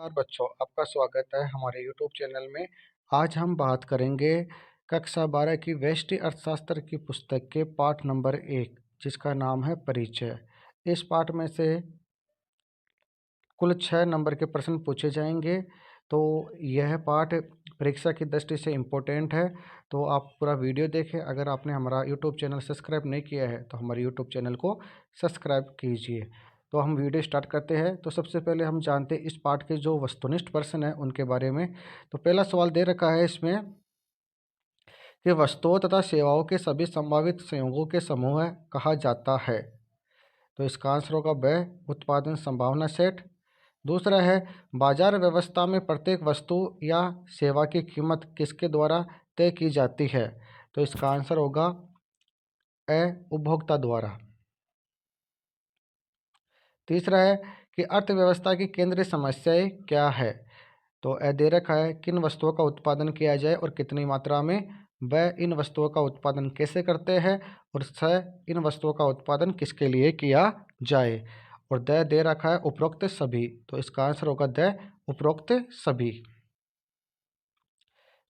नमस्कार बच्चों, आपका स्वागत है हमारे यूट्यूब चैनल में। आज हम बात करेंगे कक्षा 12 की व्यष्टि अर्थशास्त्र की पुस्तक के पाठ नंबर 1, जिसका नाम है परिचय। इस पाठ में से कुल 6 नंबर के प्रश्न पूछे जाएंगे। तो यह पाठ परीक्षा की दृष्टि से इम्पोर्टेंट है, तो आप पूरा वीडियो देखें। अगर आपने हमारा यूट्यूब चैनल सब्सक्राइब नहीं किया है तो हमारे यूट्यूब चैनल को सब्सक्राइब कीजिए। तो हम वीडियो स्टार्ट करते हैं। तो सबसे पहले हम जानते हैं इस पाठ के जो वस्तुनिष्ठ प्रश्न हैं उनके बारे में। तो पहला सवाल दे रखा है इसमें कि वस्तुओं तथा सेवाओं के सभी संभावित संयोगों के समूह कहा जाता है। तो इसका आंसर होगा ब, उत्पादन संभावना सेट। दूसरा है बाजार व्यवस्था में प्रत्येक वस्तु या सेवा की कीमत किसके द्वारा तय की जाती है। तो इसका आंसर होगा ए, उपभोक्ता द्वारा। तीसरा है कि अर्थव्यवस्था की केंद्रीय समस्याएं क्या है। तो ए दे रखा है किन वस्तुओं का उत्पादन किया जाए और कितनी मात्रा में। ब, इन वस्तुओं का उत्पादन कैसे करते हैं। और स, इन वस्तुओं का उत्पादन किसके लिए किया जाए। और द दे रखा है उपरोक्त सभी। तो इसका आंसर होगा द, उपरोक्त सभी।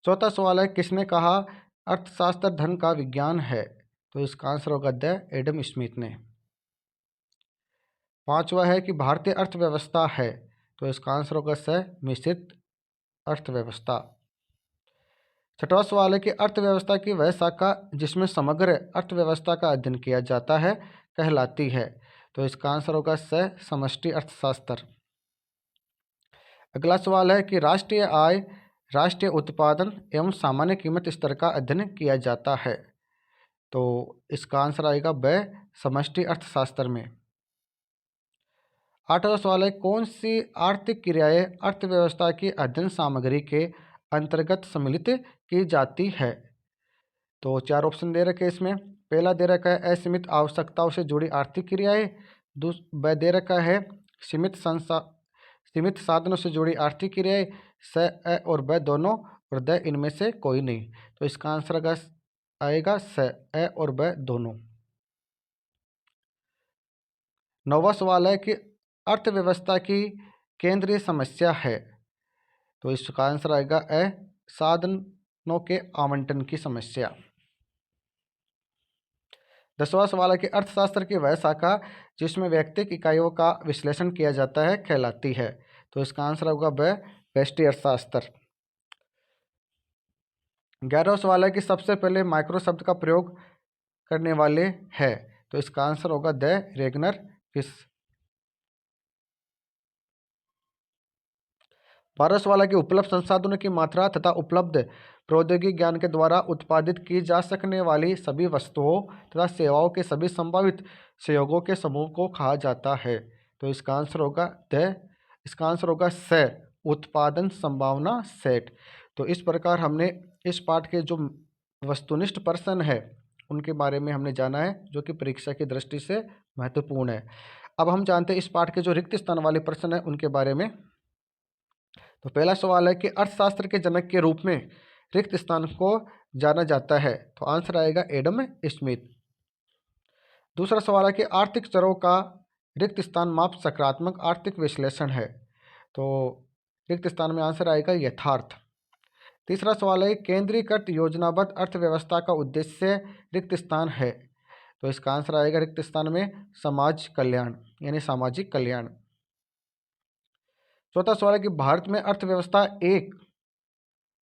चौथा सवाल है किसने कहा अर्थशास्त्र धन का विज्ञान है। तो इसका आंसर होगा द, एडम स्मिथ ने। पांचवा है कि भारतीय अर्थव्यवस्था है। तो इसका आंसर होगा स, मिश्रित अर्थव्यवस्था। छठवां सवाल है कि अर्थव्यवस्था की वह शाखा जिसमें समग्र अर्थव्यवस्था का अध्ययन किया जाता है कहलाती है। तो इसका आंसर होगा स, समष्टि अर्थशास्त्र। अगला सवाल है कि राष्ट्रीय आय, राष्ट्रीय उत्पादन एवं सामान्य कीमत स्तर का अध्ययन किया जाता है। तो इसका आंसर आएगा ब, समष्टि अर्थशास्त्र में। आठवां सवाल है कौन सी आर्थिक क्रियाएं अर्थव्यवस्था की अध्ययन सामग्री के अंतर्गत सम्मिलित की जाती है। तो 4 ऑप्शन दे रखे इसमें। पहला दे रखा है असीमित आवश्यकताओं से जुड़ी आर्थिक क्रियाएं। ब दे रखा है सीमित साधनों से जुड़ी आर्थिक क्रियाएं। स, अ और ब दोनों और द इनमें से कोई नहीं। तो इसका आंसर आएगा स, अ और ब दोनों। नौवां सवाल है कि अर्थव्यवस्था की केंद्रीय समस्या है। तो इसका आंसर आएगा अ, साधनों के आवंटन की समस्या। 10वां सवाल है कि अर्थशास्त्र की वह शाखा जिसमें व्यक्तिक इकाइयों का विश्लेषण किया जाता है कहलाती है। तो इसका आंसर होगा ब, व्यष्टि अर्थशास्त्र। 11वां सवाल है कि सबसे पहले माइक्रो शब्द का प्रयोग करने वाले है। तो इसका आंसर होगा द, रेगनर फिश। 12वां सवाल है कि उपलब्ध संसाधनों की मात्रा तथा उपलब्ध प्रौद्योगिक ज्ञान के द्वारा उत्पादित की जा सकने वाली सभी वस्तुओं तथा सेवाओं के सभी संभावित संयोगों के समूह को कहा जाता है। तो इसका आंसर होगा द, इसका आंसर होगा स, उत्पादन संभावना सेट। तो इस प्रकार हमने इस पाठ के जो वस्तुनिष्ठ प्रश्न है उनके बारे में हमने जाना है, जो कि परीक्षा की दृष्टि से महत्वपूर्ण है। अब हम जानते हैं इस पाठ के जो रिक्त स्थान वाले प्रश्न है उनके बारे में। तो पहला सवाल है कि अर्थशास्त्र के जनक के रूप में रिक्त स्थान को जाना जाता है। तो आंसर आएगा एडम स्मिथ। दूसरा सवाल है कि आर्थिक चरों का रिक्त स्थान माप सकारात्मक आर्थिक विश्लेषण है। तो रिक्त स्थान में आंसर आएगा यथार्थ। तीसरा सवाल है केंद्रीकृत योजनाबद्ध अर्थव्यवस्था का उद्देश्य रिक्त स्थान है। तो इसका आंसर आएगा रिक्त स्थान में समाज कल्याण, यानी सामाजिक कल्याण। चौथा सवाल है कि भारत में अर्थव्यवस्था एक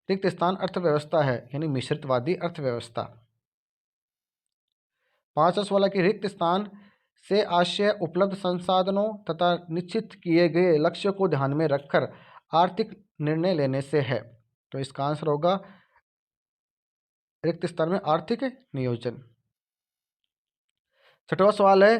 रिक्त स्थान अर्थव्यवस्था है, यानी मिश्रितवादी अर्थव्यवस्था। पांचवा सवाल है कि रिक्त स्थान से आशय उपलब्ध संसाधनों तथा निश्चित किए गए लक्ष्य को ध्यान में रखकर आर्थिक निर्णय लेने से है। तो इसका आंसर होगा रिक्त स्थान में आर्थिक नियोजन। छठवां सवाल है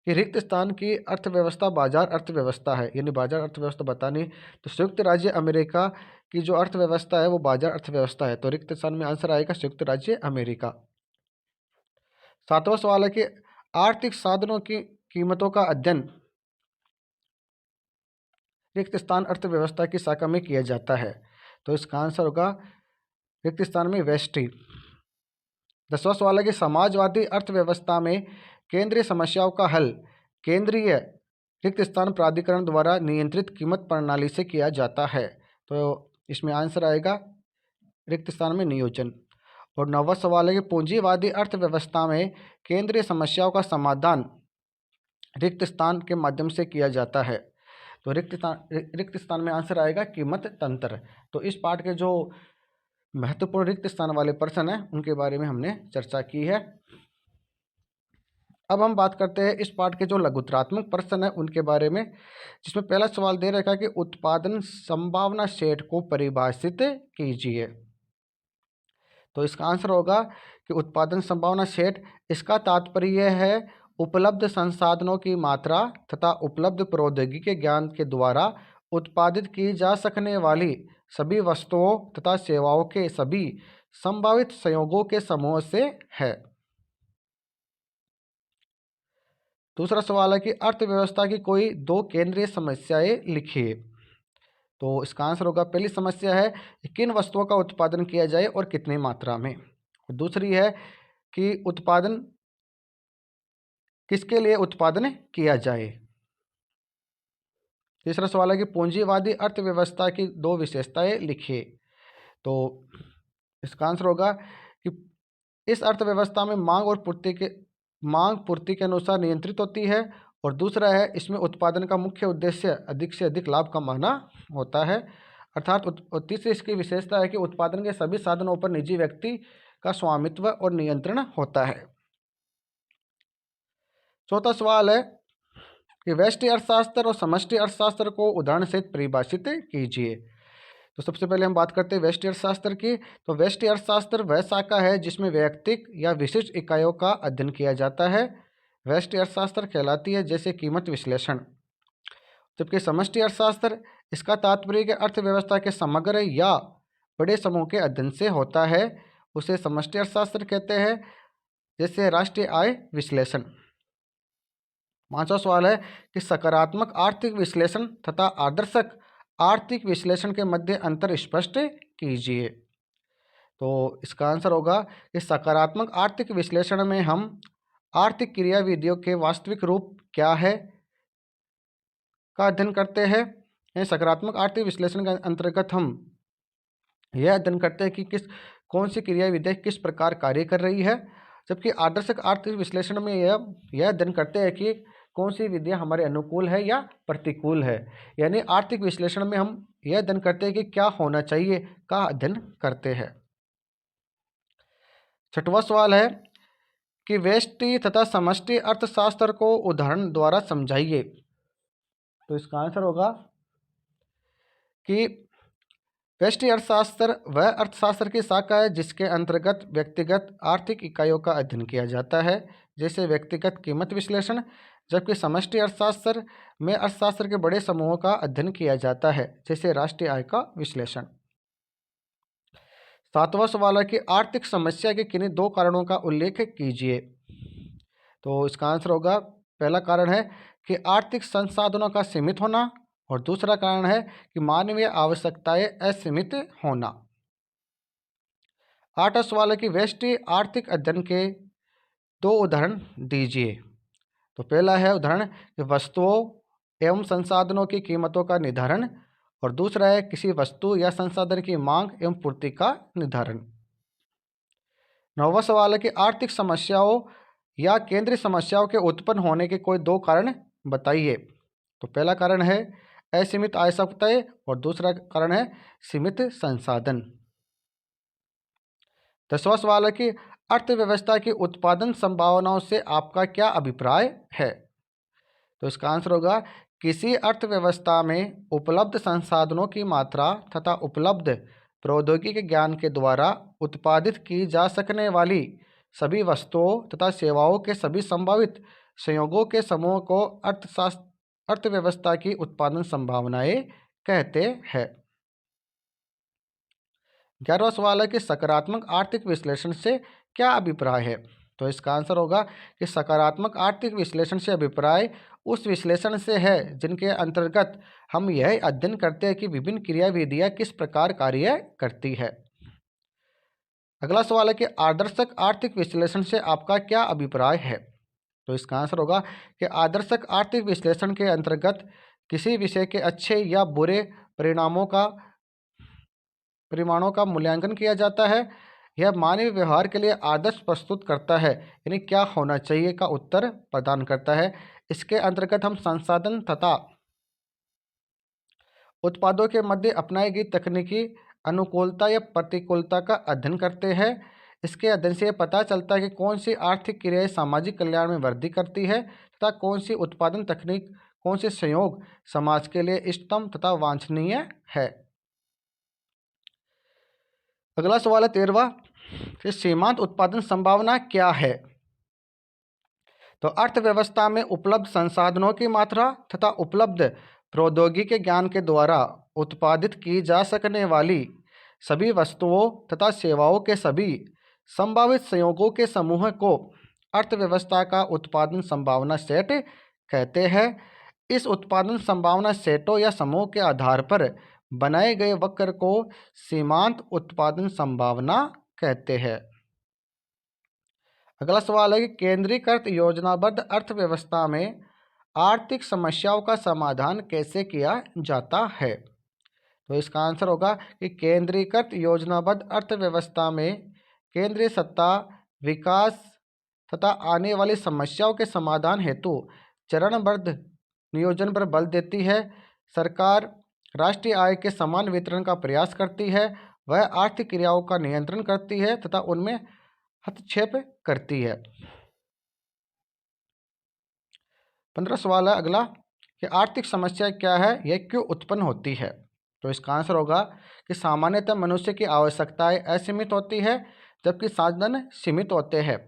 कि रिक्त स्थान की अर्थव्यवस्था बाजार अर्थव्यवस्था है, यानी बाजार अर्थव्यवस्था बतानी। तो संयुक्त राज्य अमेरिका की जो अर्थव्यवस्था है वो बाजार अर्थव्यवस्था है। तो रिक्त स्थान में आंसर आएगा संयुक्त राज्य अमेरिका। सातवां सवाल है कि आर्थिक साधनों की कीमतों का अध्ययन रिक्त स्थान अर्थव्यवस्था की शाखा में किया जाता है। तो इसका आंसर होगा रिक्त स्थान में व्यष्टि। 10वां सवाल है कि समाजवादी अर्थव्यवस्था में केंद्रीय समस्याओं का हल केंद्रीय रिक्त स्थान प्राधिकरण द्वारा नियंत्रित कीमत प्रणाली से किया जाता है। तो इसमें आंसर आएगा रिक्त स्थान में नियोजन। और 9वां सवाल है कि पूंजीवादी अर्थव्यवस्था में केंद्रीय समस्याओं का समाधान रिक्त स्थान के माध्यम से किया जाता है। तो रिक्त स्थान में आंसर आएगा कीमत तंत्र। तो इस पाठ के जो महत्वपूर्ण रिक्त स्थान वाले प्रश्न हैं उनके बारे में हमने चर्चा की है। अब हम बात करते हैं इस पाठ के जो लघुत्रात्मक प्रश्न है उनके बारे में, जिसमें पहला सवाल दे रखा है कि उत्पादन संभावना सेट को परिभाषित कीजिए। तो इसका आंसर होगा कि उत्पादन संभावना सेट, इसका तात्पर्य है उपलब्ध संसाधनों की मात्रा तथा उपलब्ध प्रौद्योगिकी ज्ञान के द्वारा उत्पादित की जा सकने वाली सभी वस्तुओं तथा सेवाओं के सभी संभावित संयोगों के समूह से है। दूसरा सवाल है कि अर्थव्यवस्था की कोई दो केंद्रीय समस्याएं लिखिए। तो इसका आंसर होगा, पहली समस्या है किन वस्तुओं का उत्पादन किया जाए और कितनी मात्रा में। दूसरी है कि उत्पादन किसके लिए उत्पादन किया जाए। तीसरा सवाल है कि पूंजीवादी अर्थव्यवस्था की दो विशेषताएं लिखिए। तो इसका आंसर होगा कि इस अर्थव्यवस्था में मांग पूर्ति के अनुसार नियंत्रित होती है, और दूसरा है इसमें उत्पादन का मुख्य उद्देश्य अधिक से अधिक लाभ कमाना होता है। अर्थात तीसरी इसकी विशेषता है कि उत्पादन के सभी साधनों पर निजी व्यक्ति का स्वामित्व और नियंत्रण होता है। चौथा सवाल है कि व्यष्टि अर्थशास्त्र और समष्टि अर्थशास्त्र को उदाहरण से परिभाषित कीजिए। तो सबसे पहले हम बात करते हैं व्यष्टि अर्थशास्त्र की। तो व्यष्टि अर्थशास्त्र वह शाखा है जिसमें वैयक्तिक या विशिष्ट इकाइयों का अध्ययन किया जाता है। व्यष्टि अर्थशास्त्र कहलाती है जैसे कीमत विश्लेषण। जबकि समष्टि अर्थशास्त्र, इसका तात्पर्य कि अर्थव्यवस्था के समग्र या बड़े समूह के अध्ययन से होता है, उसे समष्टि अर्थशास्त्र कहते हैं, जैसे राष्ट्रीय आय विश्लेषण। पांचवा सवाल है कि सकारात्मक आर्थिक विश्लेषण तथा आदर्शक आर्थिक विश्लेषण के मध्य अंतर स्पष्ट कीजिए। तो इसका आंसर होगा कि सकारात्मक आर्थिक विश्लेषण में हम आर्थिक क्रियाविधियों के वास्तविक रूप क्या है का अध्ययन करते हैं। सकारात्मक आर्थिक विश्लेषण के अंतर्गत हम यह अध्ययन करते हैं कि कौन सी क्रियाविधि किस प्रकार कार्य कर रही है। जबकि आदर्शक आर्थिक विश्लेषण में यह अध्ययन करते हैं कि कौन सी विधियाँ हमारे अनुकूल है या प्रतिकूल है। यानी आर्थिक विश्लेषण में हम यह अध्ययन करते हैं कि क्या होना चाहिए का अध्ययन करते हैं। छठवां सवाल है कि व्यष्टि तथा समष्टि अर्थशास्त्र को उदाहरण द्वारा समझाइए। तो इसका आंसर होगा कि व्यष्टि अर्थशास्त्र वह अर्थशास्त्र की शाखा है जिसके अंतर्गत व्यक्तिगत आर्थिक इकाइयों का अध्ययन किया जाता है, जैसे व्यक्तिगत कीमत विश्लेषण। जबकि समष्टि अर्थशास्त्र में अर्थशास्त्र के बड़े समूहों का अध्ययन किया जाता है, जैसे राष्ट्रीय आय का विश्लेषण। सातवां सवाल है कि आर्थिक समस्या के किन्हीं दो कारणों का उल्लेख कीजिए। तो इसका आंसर होगा, पहला कारण है कि आर्थिक संसाधनों का सीमित होना, और दूसरा कारण है कि मानवीय आवश्यकताएं असीमित होना। आठवां सवाल है कि व्यष्टि आर्थिक अध्ययन के दो उदाहरण दीजिए। तो पहला है उदाहरण कि वस्तुओं एवं संसाधनों की कीमतों का निर्धारण, और दूसरा है किसी वस्तु या संसाधन की मांग एवं पूर्ति का निर्धारण। नौवां सवाल है कि आर्थिक समस्याओं या केंद्रीय समस्याओं के उत्पन्न होने के कोई दो कारण बताइए। तो पहला कारण है असीमित आवश्यकताएं, और दूसरा कारण है सीमित संसाधन। 10वां सवाल है कि अर्थव्यवस्था की उत्पादन संभावनाओं से आपका क्या अभिप्राय है। तो इसका आंसर होगा, किसी अर्थव्यवस्था में उपलब्ध संसाधनों की मात्रा तथा उपलब्ध प्रौद्योगिकी ज्ञान के द्वारा उत्पादित की जा सकने वाली सभी वस्तुओं तथा सेवाओं के सभी संभावित संयोगों के समूह को अर्थव्यवस्था की उत्पादन संभावनाएं कहते हैं। 11वां सवाल है कि सकारात्मक आर्थिक विश्लेषण से क्या अभिप्राय है। तो इसका आंसर होगा कि सकारात्मक आर्थिक विश्लेषण से अभिप्राय उस विश्लेषण से है जिनके अंतर्गत हम यह अध्ययन करते हैं कि विभिन्न क्रियाविधियां किस प्रकार कार्य करती है। अगला सवाल है कि आदर्शक आर्थिक विश्लेषण से आपका क्या अभिप्राय है। तो इसका आंसर होगा कि आदर्शक आर्थिक विश्लेषण के अंतर्गत किसी विषय के अच्छे या बुरे परिमाणों का मूल्यांकन किया जाता है। यह मानवीय व्यवहार के लिए आदर्श प्रस्तुत करता है, यानी क्या होना चाहिए का उत्तर प्रदान करता है। इसके अंतर्गत हम संसाधन तथा उत्पादों के मध्य अपनाई गई तकनीकी अनुकूलता या प्रतिकूलता का अध्ययन करते हैं। इसके अध्ययन से पता चलता है कि कौन सी आर्थिक क्रियाएं सामाजिक कल्याण में वृद्धि करती है तथा कौन सी उत्पादन तकनीक, कौन से संयोग समाज के लिए इष्टतम तथा वांछनीय है। अगला सवाल है 13वां कि सीमांत उत्पादन संभावना क्या है। तो अर्थव्यवस्था में उपलब्ध संसाधनों की मात्रा तथा उपलब्ध प्रौद्योगिकी ज्ञान के द्वारा उत्पादित की जा सकने वाली सभी वस्तुओं तथा सेवाओं के सभी संभावित संयोगों के समूह को अर्थव्यवस्था का उत्पादन संभावना सेट कहते हैं। इस उत्पादन संभावना सेटों या समूह के आधार पर बनाए गए वक्र को सीमांत उत्पादन संभावना कहते हैं। अगला सवाल है कि केंद्रीकृत योजनाबद्ध अर्थव्यवस्था में आर्थिक समस्याओं का समाधान कैसे किया जाता है। तो इसका आंसर होगा कि केंद्रीकृत योजनाबद्ध अर्थव्यवस्था में केंद्रीय सत्ता विकास तथा आने वाली समस्याओं के समाधान हेतु चरणबद्ध नियोजन पर बल देती है। सरकार राष्ट्रीय आय के समान वितरण का प्रयास करती है, वह आर्थिक क्रियाओं का नियंत्रण करती है तथा उनमें हस्तक्षेप करती है। 15 सवाल है अगला कि आर्थिक समस्या क्या है, यह क्यों उत्पन्न होती है। तो इसका आंसर होगा कि सामान्यतः मनुष्य की आवश्यकताएं असीमित होती है जबकि साधन सीमित होते हैं।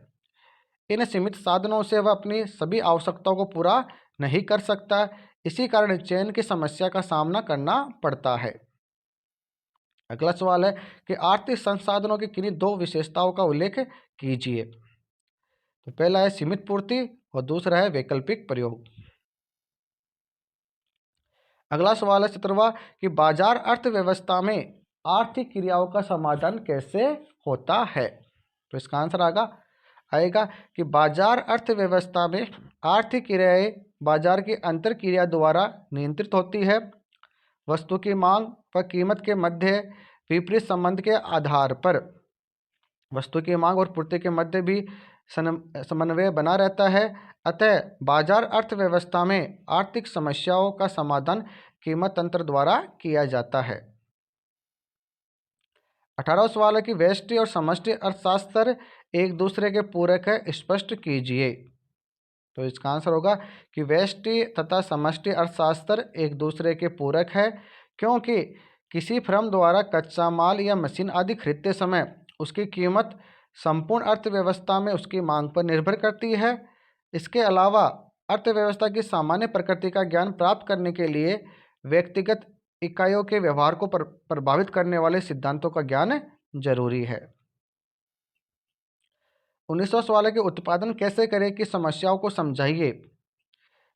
इन सीमित साधनों से वह अपनी सभी आवश्यकताओं को पूरा नहीं कर सकता, इसी कारण चयन की समस्या का सामना करना पड़ता है। अगला सवाल है कि आर्थिक संसाधनों की किन्हीं दो विशेषताओं का उल्लेख कीजिए। तो पहला है सीमित पूर्ति और दूसरा है वैकल्पिक प्रयोग। अगला सवाल है 17वां कि बाजार अर्थव्यवस्था में आर्थिक क्रियाओं का समाधान कैसे होता है। तो इसका आंसर आएगा कि बाजार अर्थव्यवस्था में आर्थिक क्रियाएं बाजार की अंतर क्रिया द्वारा नियंत्रित होती है। वस्तु की मांग व कीमत के मध्य विपरीत संबंध के आधार पर वस्तु की मांग और पूर्ति के मध्य भी समन्वय बना रहता है। अतः बाजार अर्थव्यवस्था में आर्थिक समस्याओं का समाधान कीमत तंत्र द्वारा किया जाता है। 18वां सवाल है कि व्यष्टि और समष्टि अर्थशास्त्र एक दूसरे के पूरक है, स्पष्ट कीजिए। तो इसका आंसर होगा कि व्यष्टि तथा समष्टि अर्थशास्त्र एक दूसरे के पूरक है क्योंकि किसी फर्म द्वारा कच्चा माल या मशीन आदि खरीदते समय उसकी कीमत संपूर्ण अर्थव्यवस्था में उसकी मांग पर निर्भर करती है। इसके अलावा अर्थव्यवस्था की सामान्य प्रकृति का ज्ञान प्राप्त करने के लिए व्यक्तिगत इकाइयों के व्यवहार को प्रभावित करने वाले सिद्धांतों का ज्ञान जरूरी है। 19वां सवाल है कि उत्पादन कैसे करें कि समस्याओं को समझाइए।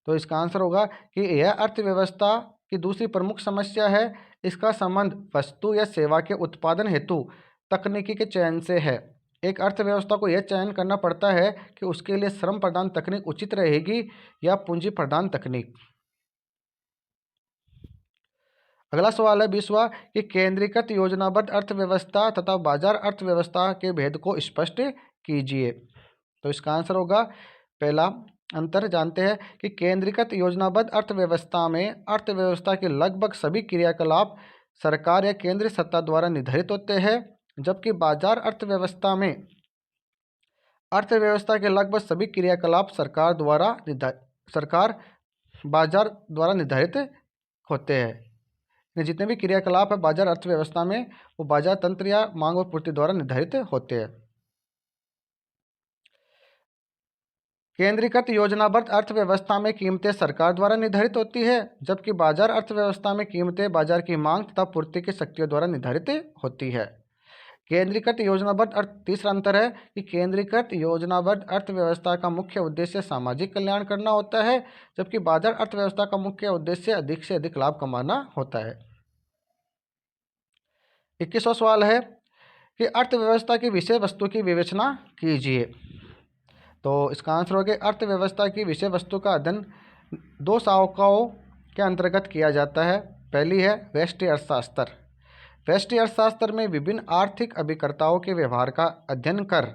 तो इसका आंसर होगा कि यह अर्थव्यवस्था की दूसरी प्रमुख समस्या है। इसका संबंध वस्तु या सेवा के उत्पादन हेतु तकनीकी के चयन से है। एक अर्थव्यवस्था को यह चयन करना पड़ता है कि उसके लिए श्रम प्रधान तकनीक उचित रहेगी या पूंजी प्रधान तकनीक। अगला सवाल है 20वां कि केंद्रीकृत योजनाबद्ध अर्थव्यवस्था तथा बाजार अर्थव्यवस्था के भेद को स्पष्ट कीजिए। तो इसका आंसर होगा पहला अंतर जानते हैं कि केंद्रीकृत योजनाबद्ध अर्थव्यवस्था में अर्थव्यवस्था के लगभग सभी क्रियाकलाप सरकार या केंद्रीय सत्ता द्वारा निर्धारित होते हैं, जबकि बाजार अर्थव्यवस्था में अर्थव्यवस्था के लगभग सभी क्रियाकलाप सरकार बाजार द्वारा निर्धारित होते हैं। जितने भी क्रियाकलाप है बाजार अर्थव्यवस्था में वो बाजार तंत्र या मांग और पूर्ति द्वारा निर्धारित होते हैं। केंद्रीकृत योजनाबद्ध अर्थव्यवस्था में कीमतें सरकार द्वारा निर्धारित होती है, जबकि बाजार अर्थव्यवस्था में कीमतें बाजार की मांग तथा पूर्ति की शक्तियों द्वारा निर्धारित होती है। केंद्रीकृत योजनाबद्ध तीसरा अंतर है कि केंद्रीकृत योजनाबद्ध अर्थव्यवस्था का मुख्य उद्देश्य सामाजिक कल्याण करना होता है, जबकि बाजार अर्थव्यवस्था का मुख्य उद्देश्य अधिक से अधिक लाभ कमाना होता है। 21वां सवाल है कि अर्थव्यवस्था की विषय वस्तु की विवेचना कीजिए। तो इसका आंसर हो गया अर्थव्यवस्था की विषय वस्तु का अध्ययन दो शाखाओं के अंतर्गत किया जाता है। पहली है व्यष्टि अर्थशास्त्र। व्यष्टि अर्थशास्त्र में विभिन्न आर्थिक अभिकर्ताओं के व्यवहार का अध्ययन कर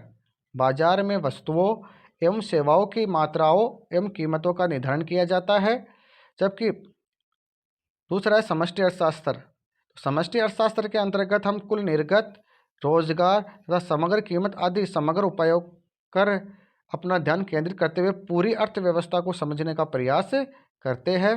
बाजार में वस्तुओं एवं सेवाओं की मात्राओं एवं कीमतों का निर्धारण किया जाता है। जबकि दूसरा है समष्टि अर्थशास्त्र। समष्टि अर्थशास्त्र के अंतर्गत हम कुल निर्गत, रोजगार तथा समग्र कीमत आदि समग्र उपायों कर अपना ध्यान केंद्रित करते हुए पूरी अर्थव्यवस्था को समझने का प्रयास करते हैं।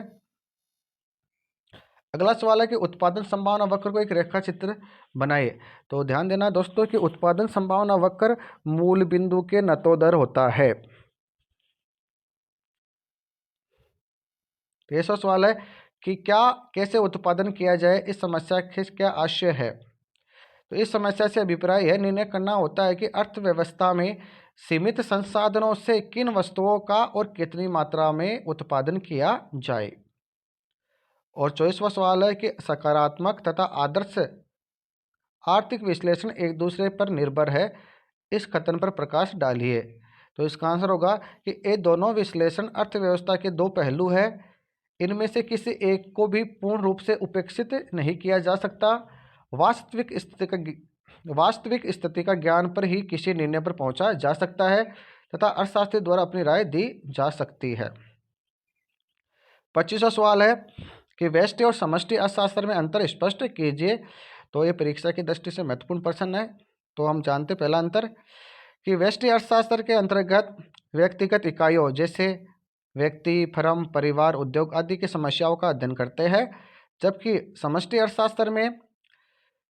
अगला सवाल है कि उत्पादन संभावना वक्र को एक रेखा चित्र बनाइए। तो ध्यान देना दोस्तों कि उत्पादन संभावना वक्र मूल बिंदु के नतोदर होता है। तो ऐसा सवाल है कि कैसे उत्पादन किया जाए, इस समस्या के क्या आशय है। तो इस समस्या से अभिप्राय यह निर्णय करना होता है कि अर्थव्यवस्था में सीमित संसाधनों से किन वस्तुओं का और कितनी मात्रा में उत्पादन किया जाए। और 24वां सवाल है कि सकारात्मक तथा आदर्श आर्थिक विश्लेषण एक दूसरे पर निर्भर है, इस कथन पर प्रकाश डालिए। तो इसका आंसर होगा कि ये दोनों विश्लेषण अर्थव्यवस्था के दो पहलू हैं। इनमें से किसी एक को भी पूर्ण रूप से उपेक्षित नहीं किया जा सकता। वास्तविक स्थिति का ज्ञान पर ही किसी निर्णय पर पहुंचा जा सकता है तथा अर्थशास्त्री द्वारा अपनी राय दी जा सकती है। 25वां सवाल है कि व्यष्टि और समष्टि अर्थशास्त्र में अंतर स्पष्ट कीजिए। तो ये परीक्षा की दृष्टि से महत्वपूर्ण प्रश्न है। तो हम जानते पहला अंतर कि व्यष्टि अर्थशास्त्र के अंतर्गत व्यक्तिगत इकाइयों जैसे व्यक्ति, फर्म, परिवार, उद्योग आदि की समस्याओं का अध्ययन करते हैं। जबकि समष्टि अर्थशास्त्र में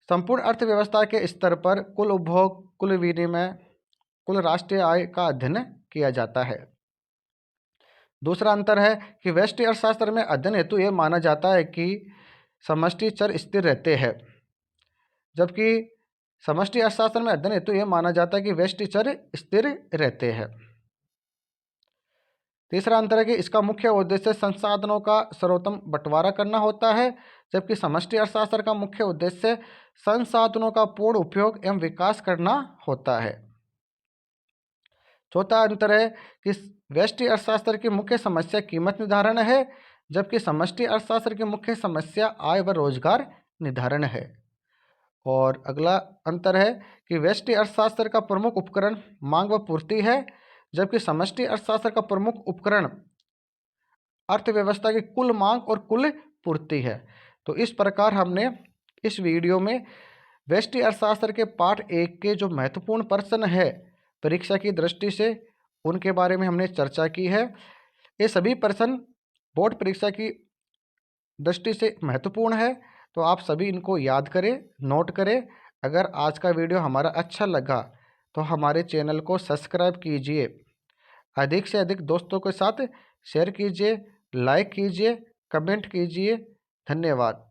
संपूर्ण अर्थव्यवस्था के स्तर पर कुल उपभोग, कुल विनिमय, कुल राष्ट्रीय आय का अध्ययन किया जाता है। दूसरा अंतर है कि व्यष्टि अर्थशास्त्र में अध्ययन हेतु यह माना जाता है कि समष्टि चर स्थिर रहते हैं, जबकि समष्टि अर्थशास्त्र में अध्ययन हेतु यह माना जाता है कि व्यष्टि चर स्थिर रहते हैं। तीसरा अंतर है कि इसका मुख्य उद्देश्य संसाधनों का सर्वोत्तम बंटवारा करना होता है, जबकि समष्टि अर्थशास्त्र का मुख्य उद्देश्य संसाधनों का पूर्ण उपयोग एवं विकास करना होता है। चौथा अंतर है कि व्यष्टि अर्थशास्त्र की मुख्य समस्या कीमत निर्धारण है, जबकि समष्टि अर्थशास्त्र की मुख्य समस्या आय व रोजगार निर्धारण है। और अगला अंतर है कि व्यष्टि अर्थशास्त्र का प्रमुख उपकरण मांग व पूर्ति है, जबकि समष्टि अर्थशास्त्र का प्रमुख उपकरण अर्थव्यवस्था की कुल मांग और कुल पूर्ति है। तो इस प्रकार हमने इस वीडियो में व्यष्टि अर्थशास्त्र के पाठ 1 के जो महत्वपूर्ण प्रश्न है परीक्षा की दृष्टि से, उनके बारे में हमने चर्चा की है। ये सभी प्रश्न बोर्ड परीक्षा की दृष्टि से महत्वपूर्ण है, तो आप सभी इनको याद करें, नोट करें। अगर आज का वीडियो हमारा अच्छा लगा तो हमारे चैनल को सब्सक्राइब कीजिए, अधिक से अधिक दोस्तों के साथ शेयर कीजिए, लाइक कीजिए, कमेंट कीजिए। धन्यवाद।